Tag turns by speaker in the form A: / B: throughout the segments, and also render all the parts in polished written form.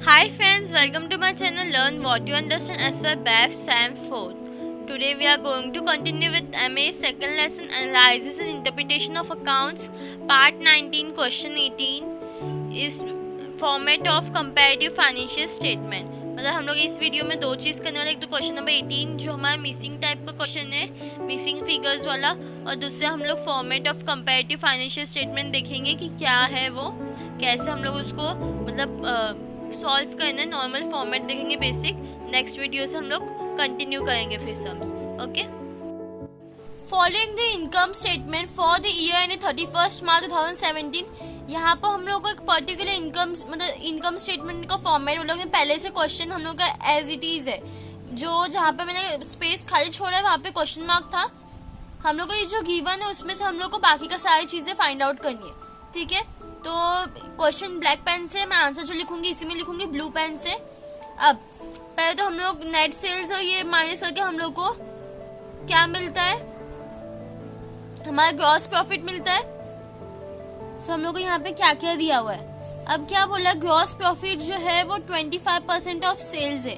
A: Hi friends, welcome to my channel Learn What You Understand as per BAF SAM 4. Today we are going to continue with MA second lesson Analysis and Interpretation of Accounts Part 19 Question 18 is Format of Comparative Financial Statement. मतलब हम लोग इस video में दो चीज़ करने वाले, एक तो क्वेश्चन नंबर 18 जो हमारा मिसिंग टाइप का क्वेश्चन है, मिसिंग फिगर्स वाला, और दूसरा हम लोग format of comparative financial statement देखेंगे कि क्या है वो, कैसे हम लोग उसको मतलब सॉल्व करना है, नॉर्मल फॉर्मेट देखेंगे बेसिक। नेक्स्ट वीडियो से हम लोग कंटिन्यू करेंगे फिर sums. Okay, following the income statement for the year and 31 मार्च 2017, यहाँ पर हम लोग को एक पर्टिकुलर इनकम मतलब इनकम स्टेटमेंट का फॉर्मेट हम लोग ने पहले से क्वेश्चन हम लोग का एज इट इज है, जो जहाँ पे मैंने स्पेस खाली छोड़ा है वहाँ पे क्वेश्चन मार्क था। हम लोग को ये जो गिवन है उसमें से हम लोग को बाकी का सारी चीजें फाइंड आउट करनी है। ठीक है, तो क्वेश्चन ब्लैक पेन से, मैं आंसर जो लिखूंगी इसी में लिखूंगी ब्लू पेन से। अब पहले तो हम लोग नेट सेल्स और ये माइनस करके हम लोग को क्या मिलता है, हमारा ग्रॉस प्रॉफिट मिलता है। तो हम लोग को यहाँ पे क्या क्या दिया हुआ है। अब क्या बोला, ग्रॉस प्रॉफिट जो है वो 25% ऑफ सेल्स है।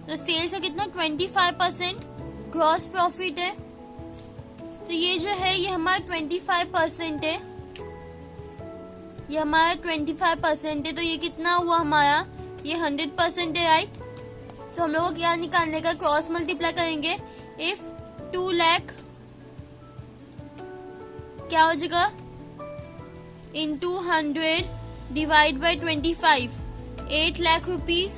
A: तो सेल्स है कितना, 25% ग्रॉस प्रॉफिट है। तो ये जो है ये हमारा 25% है, ये हमारा 25% है। तो ये कितना हुआ हमारा, ये 100% है, राइट। तो हम लोग को क्या निकालने का, क्रॉस मल्टीप्लाई करेंगे। इफ 2 लाख क्या हो जाएगा, into 100 divide by 25, 8 lakh rupees.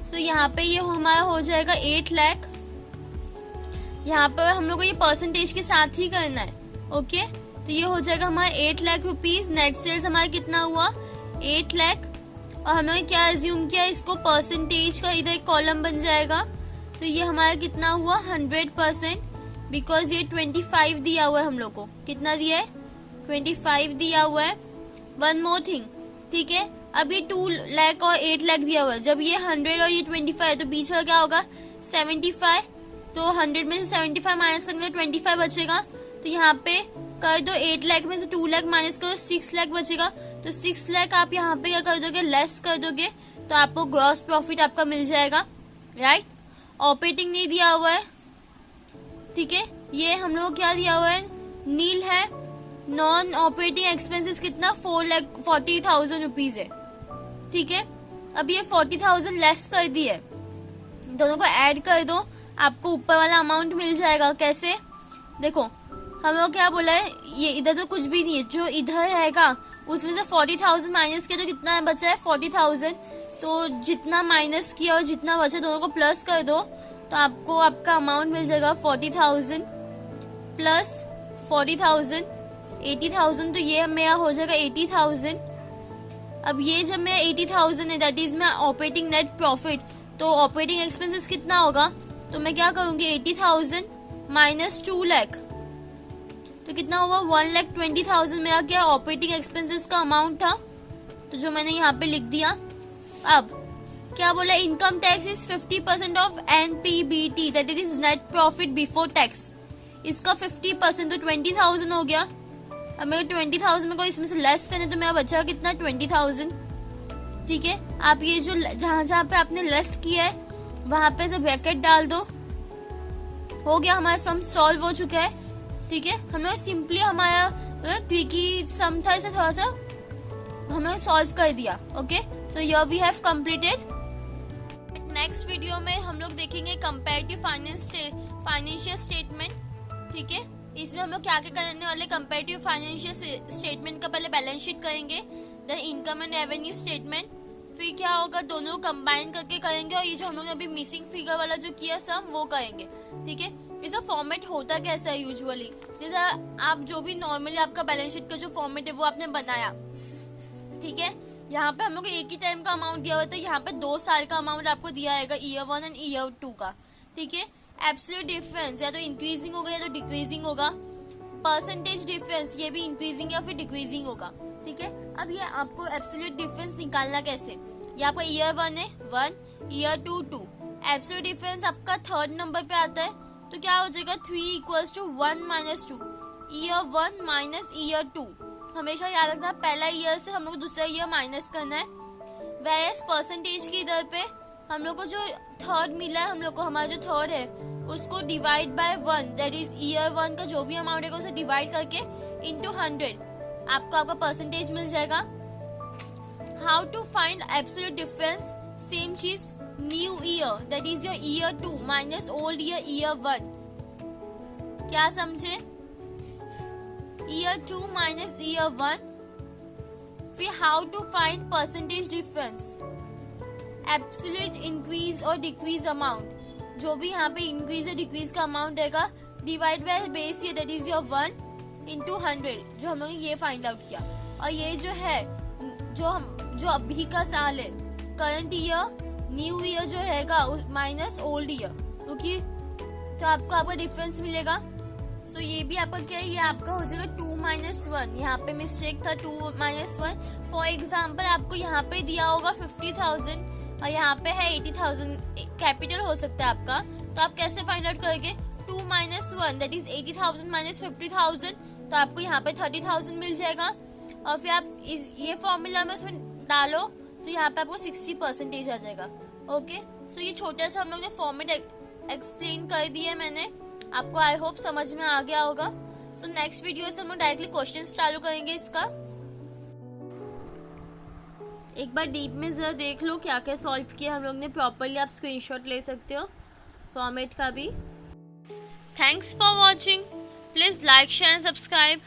A: So यहाँ पे ये हमारा हो जाएगा 8 लाख। यहाँ पर हम लोग को ये परसेंटेज के साथ ही करना है। ओके, तो ये हो जाएगा हमारा 8 लाख रुपीज। नेट सेल्स हमारा कितना हुआ, 8 लाख। और हमने क्या एज्यूम किया, इसको परसेंटेज का इधर एक कॉलम बन जाएगा। तो ये हमारा कितना हुआ, 100%, बिकॉज ये 25 दिया हुआ है हम लोग को। कितना दिया है, 25 दिया हुआ है। वन मोर थिंग, ठीक है, अब ये 2 लाख और 8 लाख दिया हुआ है। जब ये 100 और ये 25 है तो बीच का क्या होगा, 75। तो 100 में से 75 माइनस करेंगे 25 बचेगा। तो यहाँ पे कर दो, 8 लाख में से 2 लाख माइनस करो, 6 लाख बचेगा। तो 6 लाख आप यहाँ पे क्या कर दोगे, लेस कर दोगे, तो आपको ग्रॉस प्रॉफिट आपका मिल जाएगा, राइट। ऑपरेटिंग नहीं दिया हुआ है, ठीक है, ये हम लोग क्या दिया हुआ है, नील है। नॉन ऑपरेटिंग एक्सपेंसेस कितना, 4,40,000 रुपीज है। ठीक है, अब ये 40,000 लेस कर दी है, दोनों को ऐड कर दो, आपको ऊपर वाला अमाउंट मिल जाएगा। कैसे, देखो हम लोग क्या बोला है, ये इधर तो कुछ भी नहीं है, जो इधर रहेगा उसमें से 40,000 माइनस किया तो कितना बचा है, 40,000। तो जितना माइनस किया और जितना बचा दोनों को प्लस कर दो, तो आपको आपका अमाउंट मिल जाएगा 40,000 प्लस 40,000, 80,000। तो ये मेरा हो जाएगा 80,000। अब ये जब मेरा 80,000 है, दैट इज मैं ऑपरेटिंग नेट प्रॉफिट। तो ऑपरेटिंग एक्सपेंसेस कितना होगा, तो मैं क्या करूंगी, 80,000 माइनस 2 लाख, तो कितना होगा, 1,20,000 मेरा क्या ऑपरेटिंग एक्सपेंसेस का अमाउंट था, तो जो मैंने यहाँ पे लिख दिया। अब क्या बोला, income tax is 50% of NPBT, that is net profit before tax. इसका 50% तो 20,000 हो गया। अब मेरे 20,000 में को इसमें से लेस करने, तो मेरा बचा कितना, 20,000। ठीक है, आप ये जो जहां जहां पे आपने लेस किया है वहां पे से ब्रैकेट डाल दो। हो गया, हमारा सम सॉल्व हो चुका है। ठीक है, हम लोग सिंपली हमारा ट्रिकी सम था, इसे थोड़ा सा हम लोग सॉल्व कर दिया। Okay, so here we have completed. Next video में हम लोग देखेंगे कंपैरेटिव फाइनेंशियल स्टेटमेंट। ठीक है, इसमें हम लोग क्या क्या करने वाले, कंपैरेटिव फाइनेंशियल स्टेटमेंट का पहले बैलेंस शीट करेंगे, then income and revenue statement, फिर क्या होगा दोनों कंबाइन करके करेंगे, और ये जो हम लोग ने अभी मिसिंग फिगर वाला जो किया सम वो करेंगे। ठीक है, इसका फॉर्मेट होता कैसा है यूजुअली, जैसे आप जो भी नॉर्मली आपका बैलेंस शीट का जो फॉर्मेट है वो आपने बनाया। ठीक है, यहाँ पे हम लोग एक ही टाइम का अमाउंट दिया हुआ था, यहाँ पे 2 साल का अमाउंट आपको दिया जाएगा, ईयर 1 एंड ईयर 2 का। ठीक है, एब्सोल्यूट डिफरेंस या तो इंक्रीजिंग होगा या तो डिक्रीजिंग होगा। परसेंटेज डिफरेंस ये भी इंक्रीजिंग या फिर डिक्रीजिंग होगा। ठीक है, अब ये आपको एब्सोल्यूट डिफरेंस निकालना कैसे, ये आपका ईयर 1 है 1, ईयर 2 2, एब्सोल्यूट डिफरेंस आपका 3rd नंबर पे आता है, तो क्या हो जाएगा 3 = 1 - 2, ईयर 1 माइनस ईयर 2। हमेशा याद रखना पहला ईयर से हम लोग दूसरा ईयर माइनस करना है। वेरियस परसेंटेज की इधर पे हम लोग को जो थर्ड मिला है, हम लोग को हमारा जो थर्ड है उसको divide by 1, that is year 1 का जो भी अमाउंट है उसे डिवाइड करके इनटू 100 आपको आपका परसेंटेज मिल जाएगा। How to find absolute difference, same चीज, new year that is your year 2 minus old year 1। क्या समझे? Year 2 minus year 1। फिर how to find percentage difference, absolute increase और डिक्रीज अमाउंट, जो भी यहाँ पे इंक्रीज और डिक्रीज का अमाउंट रहेगा divide by base year that is your 1 into 100, जो हम लोग ये फाइंड आउट किया। और ये जो है जो अभी का साल है, करंट ईयर, न्यू ईयर जो रहेगा माइनस ओल्ड ईयर, क्योंकि तो आपको आपका डिफरेंस मिलेगा। सो ये भी आपका क्या है, ये आपका हो जाएगा 2 माइनस 1, यहाँ पे मिस्टेक था 2 माइनस 1। फॉर एग्जाम्पल आपको यहाँ पे दिया होगा 50,000 और यहाँ पे है 80,000, कैपिटल हो सकता है आपका, तो आप कैसे फाइंड आउट करेंगे? 2 माइनस 1 दैट इज 80,000 माइनस 50,000, तो आपको यहाँ पे 30,000 मिल जाएगा। और फिर आप ये फॉर्मूला में उसमें डालो तो यहाँ पे आपको 60% आ जाएगा। ओके, सो ये छोटा सा हम लोग ने फॉर्मेट एक्सप्लेन कर दिया है मैंने, आपको आई होप समझ में आ गया होगा। सो नेक्स्ट वीडियो से हम लोग डायरेक्टली क्वेश्चन चालू करेंगे इसका। एक बार डीप में जरा देख लो क्या क्या सॉल्व किया हम लोग ने प्रॉपरली, आप स्क्रीनशॉट ले सकते हो फॉर्मेट का भी। Thanks for watching, please like share and subscribe.